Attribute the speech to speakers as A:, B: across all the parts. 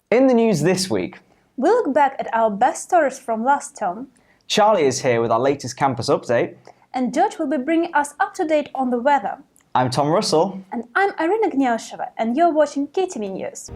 A: In the news this week,
B: we look back at our best stories from last term.
A: Charlie is here with our latest campus update.
B: And George will be bringing us up to date on the weather.
A: I'm Tom Russell.
B: And I'm Irina Gnyasheva, and you're watching KTV News.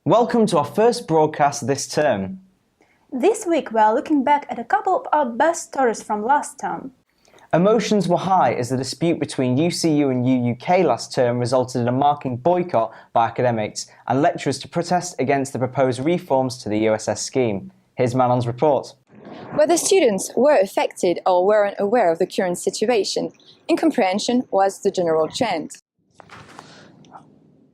A: Welcome to our first broadcast this term.
B: This week we are looking back at a couple of our best stories from last term.
A: Emotions were high as the dispute between UCU and UUK last term resulted in a marking boycott by academics and lecturers to protest against the proposed reforms to the USS scheme. Here's Manon's report.
C: Whether students were affected or weren't aware of the current situation, incomprehension was the general trend.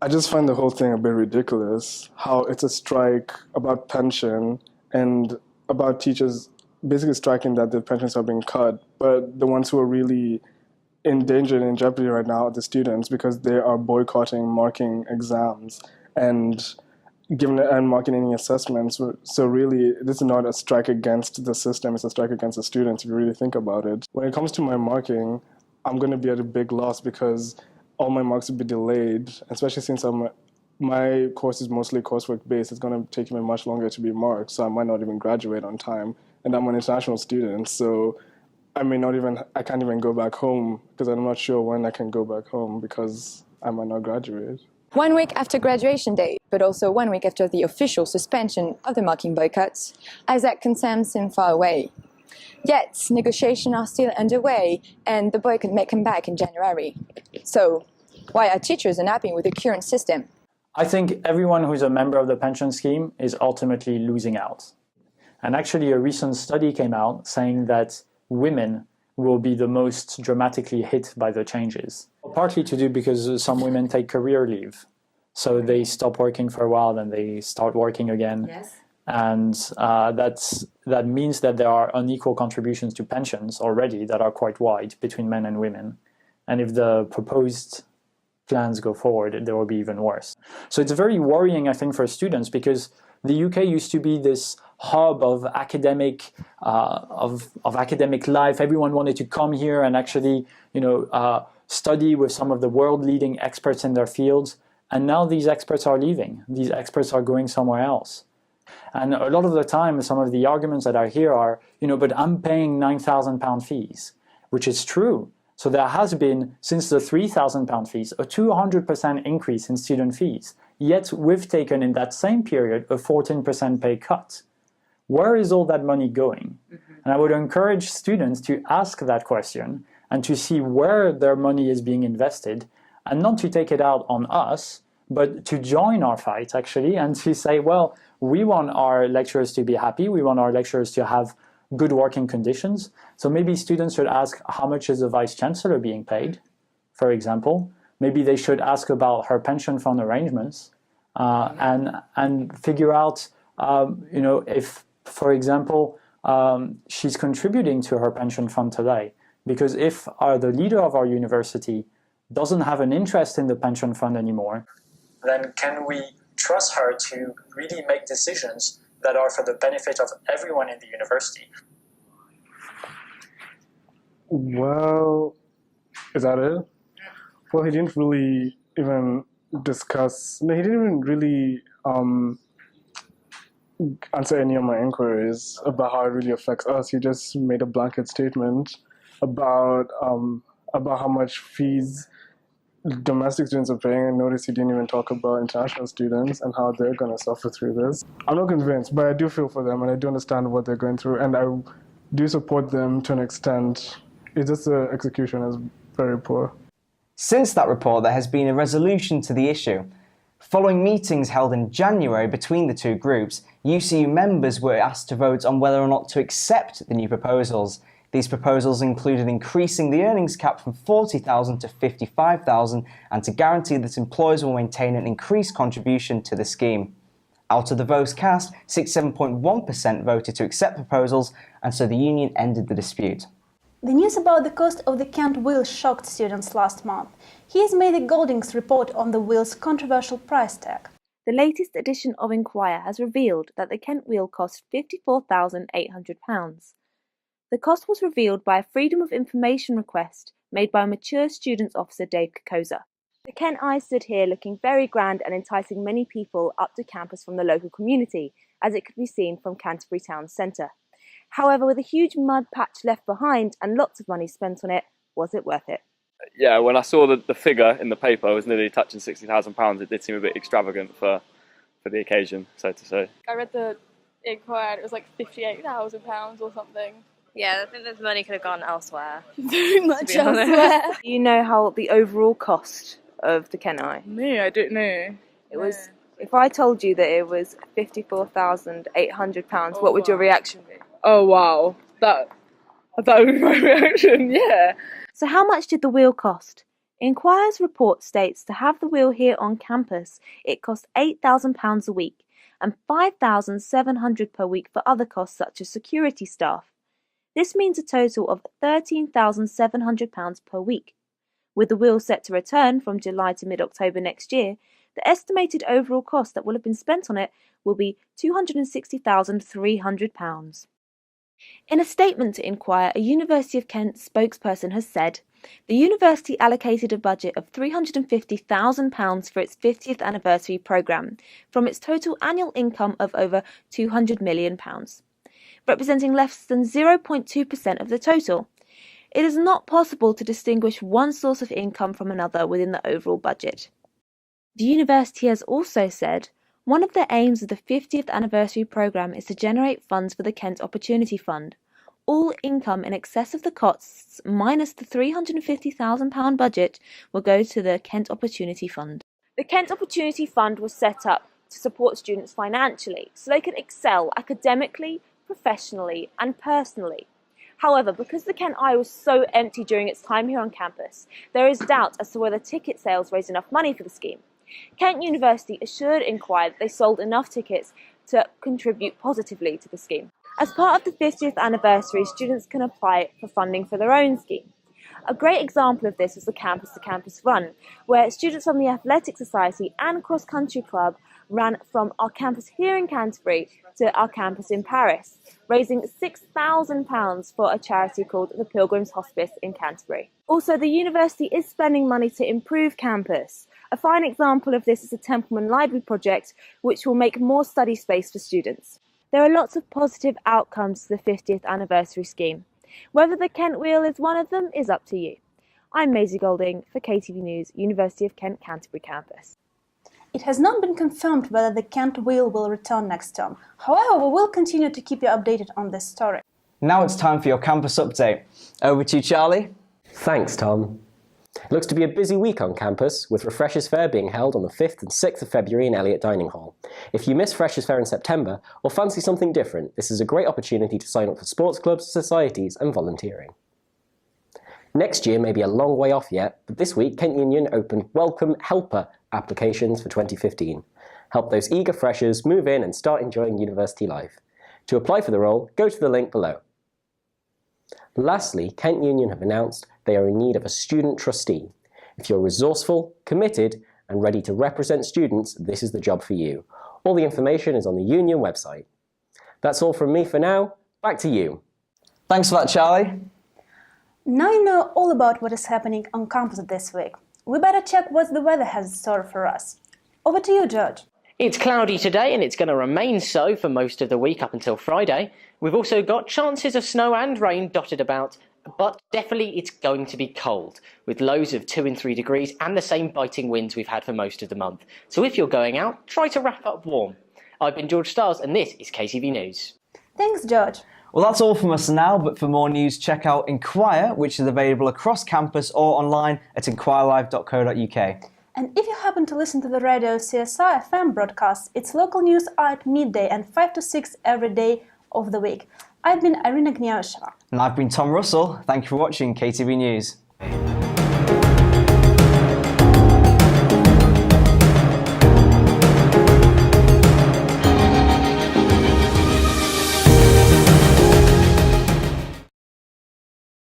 D: I just find the whole thing a bit ridiculous, how it's a strike about pension and about teachers basically striking that their pensions are being cut, but the ones who are really in danger and in jeopardy right now are the students because they are boycotting marking exams and marking any assessments. So really, this is not a strike against the system, it's a strike against the students if you really think about it. When it comes to my marking, I'm going to be at a big loss because all my marks will be delayed, especially since my course is mostly coursework based. It's going to take me much longer to be marked, so I might not even graduate on time. And I'm an international student, so I can't even go back home because I'm not sure when I can go back home because I might not graduate.
C: 1 week after graduation day, but also 1 week after the official suspension of the marking boycotts, Isaac concerns seem far away. Yet, negotiations are still underway and the boycott may come back in January. So, why are teachers unhappy with the current system?
E: I think everyone who's a member of the pension scheme is ultimately losing out. And actually a recent study came out saying that women will be the most dramatically hit by the changes. Partly to do because some women take career leave. So they stop working for a while, then they start working again.
C: Yes.
E: And that means that there are unequal contributions to pensions already that are quite wide between men and women. And if the proposed plans go forward, there will be even worse. So it's very worrying, I think, for students because the UK used to be this hub of academic academic life. Everyone wanted to come here and actually, study with some of the world-leading experts in their fields. And now these experts are leaving. These experts are going somewhere else. And a lot of the time, some of the arguments that I hear are, but I'm paying £9,000 fees, which is true. So there has been, since the £3,000 fees, a 200% increase in student fees. Yet we've taken in that same period a 14% pay cut. Where is all that money going? And I would encourage students to ask that question and to see where their money is being invested and not to take it out on us, but to join our fight actually and to say, well, we want our lecturers to be happy, we want our lecturers to have good working conditions. So maybe students should ask how much is the Vice Chancellor being paid, for example. Maybe they should ask about her pension fund arrangements and figure out, if, for example, she's contributing to her pension fund today. Because if the leader of our university doesn't have an interest in the pension fund anymore, then can we trust her to really make decisions that are for the benefit of everyone in the university?
D: Well, is that it? Well, he didn't really even discuss, he didn't even really answer any of my inquiries about how it really affects us. He just made a blanket statement about how much fees domestic students are paying, and notice he didn't even talk about international students and how they're going to suffer through this. I'm not convinced, but I do feel for them and I do understand what they're going through, and I do support them to an extent. It's just the execution is very poor.
A: Since that report, there has been a resolution to the issue. Following meetings held in January between the two groups, UCU members were asked to vote on whether or not to accept the new proposals. These proposals included increasing the earnings cap from $40,000 to $55,000 and to guarantee that employers will maintain an increased contribution to the scheme. Out of the votes cast, 67.1% voted to accept proposals, and so the union ended the dispute.
B: The news about the cost of the Kent wheel shocked students last month. Here's Mehdi Golding's report on the wheel's controversial price tag.
F: The latest edition of Inquire has revealed that the Kent Wheel cost £54,800. The cost was revealed by a Freedom of Information request made by Mature Students Officer Dave Kokoza. The Kent Eye stood here looking very grand and enticing many people up to campus from the local community, as it could be seen from Canterbury Town Centre. However, with a huge mud patch left behind and lots of money spent on it, was it worth it?
G: Yeah, when I saw the figure in the paper, it was nearly touching £60,000. It did seem a bit extravagant for the occasion, so to say.
H: I read the Inquiry and it was like £58,000 or something.
I: Yeah, I think this money could have gone elsewhere.
H: Very much elsewhere.
F: Do you know how the overall cost of the Kent Eye?
H: No, I don't know.
F: It was. If I told you that it was £54,800, what would your reaction be?
H: Oh wow, that would be my reaction, yeah.
F: So how much did the wheel cost? Inquire's report states to have the wheel here on campus, it cost £8,000 a week and £5,700 per week for other costs such as security staff. This means a total of £13,700 per week. With the wheel set to return from July to mid-October next year, the estimated overall cost that will have been spent on it will be £260,300. In a statement to Inquire, a University of Kent spokesperson has said, the university allocated a budget of £350,000 for its 50th anniversary programme from its total annual income of over £200 million, representing less than 0.2% of the total. It is not possible to distinguish one source of income from another within the overall budget. The university has also said, one of the aims of the 50th anniversary programme is to generate funds for the Kent Opportunity Fund. All income in excess of the costs, minus the £350,000 budget, will go to the Kent Opportunity Fund. The Kent Opportunity Fund was set up to support students financially, so they can excel academically, professionally and personally. However, because the Kent Eye was so empty during its time here on campus, there is doubt as to whether ticket sales raised enough money for the scheme. Kent University assured Inquire that they sold enough tickets to contribute positively to the scheme. As part of the 50th anniversary, students can apply for funding for their own scheme. A great example of this was the Campus to Campus Run, where students from the Athletic Society and Cross Country Club ran from our campus here in Canterbury to our campus in Paris, raising £6,000 for a charity called the Pilgrims Hospice in Canterbury. Also, the university is spending money to improve campus. A fine example of this is the Templeman Library project, which will make more study space for students. There are lots of positive outcomes to the 50th anniversary scheme. Whether the Kent Wheel is one of them is up to you. I'm Maisie Golding for KTV News, University of Kent, Canterbury campus.
B: It has not been confirmed whether the Kent Wheel will return next term. However, we will continue to keep you updated on this story.
A: Now it's time for your campus update. Over to you, Charlie.
J: Thanks, Tom. It looks to be a busy week on campus, with Freshers' Fair being held on the 5th and 6th of February in Elliott Dining Hall. If you miss Freshers' Fair in September, or fancy something different, this is a great opportunity to sign up for sports clubs, societies and volunteering. Next year may be a long way off yet, but this week Kent Union opened Welcome Helper applications for 2015. Help those eager freshers move in and start enjoying university life. To apply for the role, go to the link below. Lastly, Kent Union have announced they are in need of a student trustee. If you're resourceful, committed and ready to represent students, this is the job for you. All the information is on the Union website. That's all from me for now. Back to you.
A: Thanks for that, Charlie.
B: Now you know all about what is happening on campus this week. We better check what the weather has in store for us. Over to you, George.
K: It's cloudy today and it's going to remain so for most of the week up until Friday. We've also got chances of snow and rain dotted about, but definitely it's going to be cold, with lows of 2 and 3 degrees and the same biting winds we've had for most of the month. So if you're going out, try to wrap up warm. I've been George Stiles and this is KTV News.
B: Thanks, George.
A: Well, that's all from us now, but for more news, check out Inquire, which is available across campus or online at inquirelive.co.uk.
B: And if you happen to listen to the Radio CSR FM broadcast, its local news are at midday and 5 to 6 every day of the week. I've been Irina Gniausheva.
A: And I've been Tom Russell. Thank you for watching KTV News.